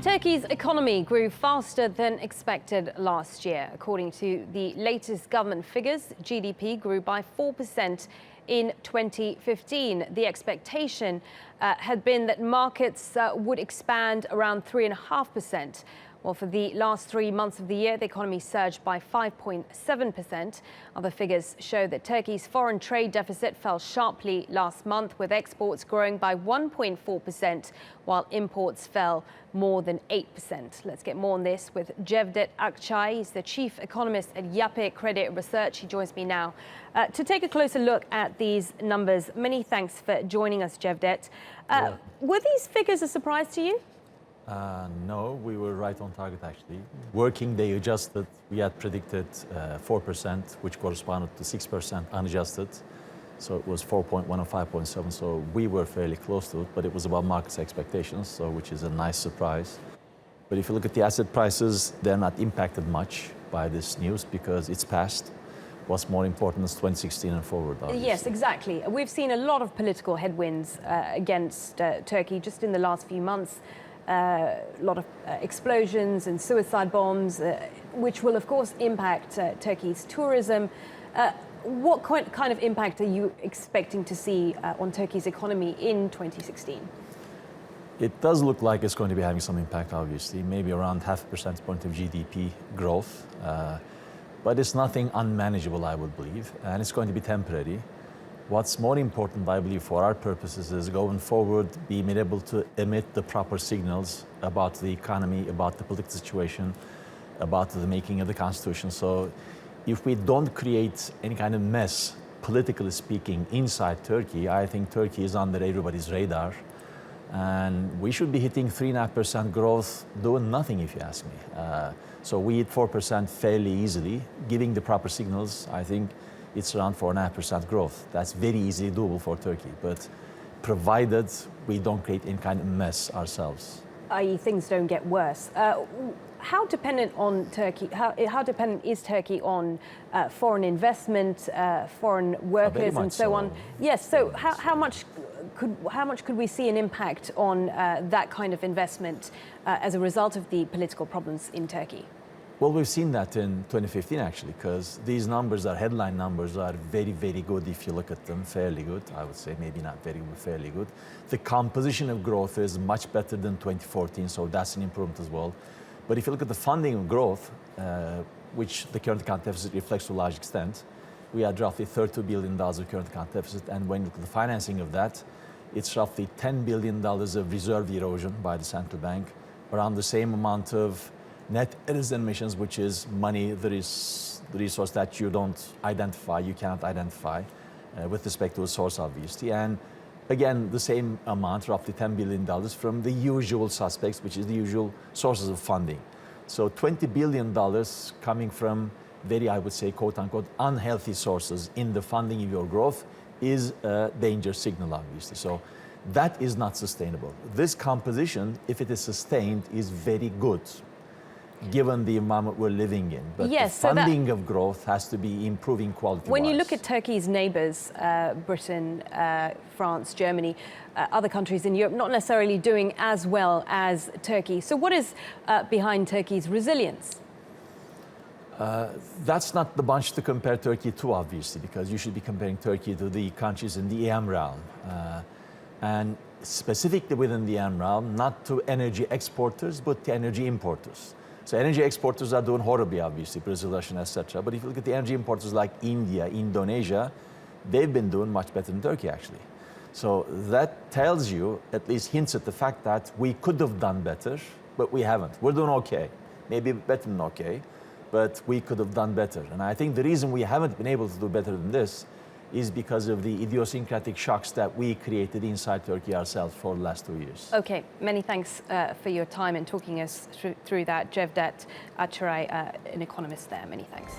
Turkey's economy grew faster than expected last year. According to the latest government figures, GDP grew by 4% in 2015. The expectation had been that markets would expand around 3.5%. Well, for the last 3 months of the year, the economy surged by 5.7%. Other figures show that Turkey's foreign trade deficit fell sharply last month, with exports growing by 1.4%, while imports fell more than 8%. Let's get more on this with Cevdet Akcay. He's the chief economist at Yapı Credit Research. He joins me now to take a closer look at these numbers. Many thanks for joining us, Cevdet. Were these figures a surprise to you? No, we were right on target actually. Working day adjusted, we had predicted 4%, which corresponded to 6% unadjusted. So it was 4.1 or 5.7, so we were fairly close to it, but it was above market's expectations, so which is a nice surprise. But if you look at the asset prices, they're not impacted much by this news because it's past. What's more important is 2016 and forward, obviously. Yes, exactly. We've seen a lot of political headwinds against Turkey just in the last few months. A lot of explosions and suicide bombs, which will, of course, impact Turkey's tourism. What kind of impact are you expecting to see on Turkey's economy in 2016? It does look like it's going to be having some impact, obviously, maybe around 0.5 percentage point of GDP growth. But it's nothing unmanageable, I would believe, and it's going to be temporary. What's more important, I believe, for our purposes is going forward, being able to emit the proper signals about the economy, about the political situation, about the making of the constitution. So if we don't create any kind of mess, politically speaking, inside Turkey, I think Turkey is under everybody's radar. And we should be hitting 3.5% growth doing nothing, if you ask me. So we hit 4% fairly easily. Giving the proper signals, I think, it's around 4.5% growth. That's very easily doable for Turkey, but provided we don't create any kind of mess ourselves. I.e., things don't get worse. How dependent on Turkey? How dependent is Turkey on foreign investment, foreign workers, and so on? Yes. So how much could we see an impact on that kind of investment as a result of the political problems in Turkey? Well, we've seen that in 2015, actually, because these numbers, our headline numbers, are very, very good if you look at them, fairly good, I would say, maybe not very good, but fairly good. The composition of growth is much better than 2014, so that's an improvement as well. But if you look at the funding of growth, which the current account deficit reflects to a large extent, we had roughly $32 billion of current account deficit, and when you look at the financing of that, it's roughly $10 billion of reserve erosion by the central bank, around the same amount of net resident emissions, which is money that is the resource that you don't identify, you cannot identify with respect to a source, obviously. And again, the same amount, roughly $10 billion from the usual suspects, which is the usual sources of funding. So $20 billion coming from very, I would say, quote unquote, unhealthy sources in the funding of your growth is a danger signal, obviously. So that is not sustainable. This composition, if it is sustained, is very good, given the environment we're living in. But yes, the funding of growth has to be improving quality-wise. When you look at Turkey's neighbours, Britain, France, Germany, other countries in Europe, not necessarily doing as well as Turkey. So what is behind Turkey's resilience? That's not the bunch to compare Turkey to, obviously, because you should be comparing Turkey to the countries in the EM realm. And specifically within the EM realm, not to energy exporters, but to energy importers. So energy exporters are doing horribly, obviously, Brazil, Russia, etc. But if you look at the energy importers like India, Indonesia, they've been doing much better than Turkey, actually. So that tells you, at least hints at the fact that we could have done better, but we haven't. We're doing okay, maybe better than okay, but we could have done better. And I think the reason we haven't been able to do better than this is because of the idiosyncratic shocks that we created inside Turkey ourselves for the last 2 years. Okay, many thanks for your time and talking us through that. Cevdet Akcay, an economist there. Many thanks.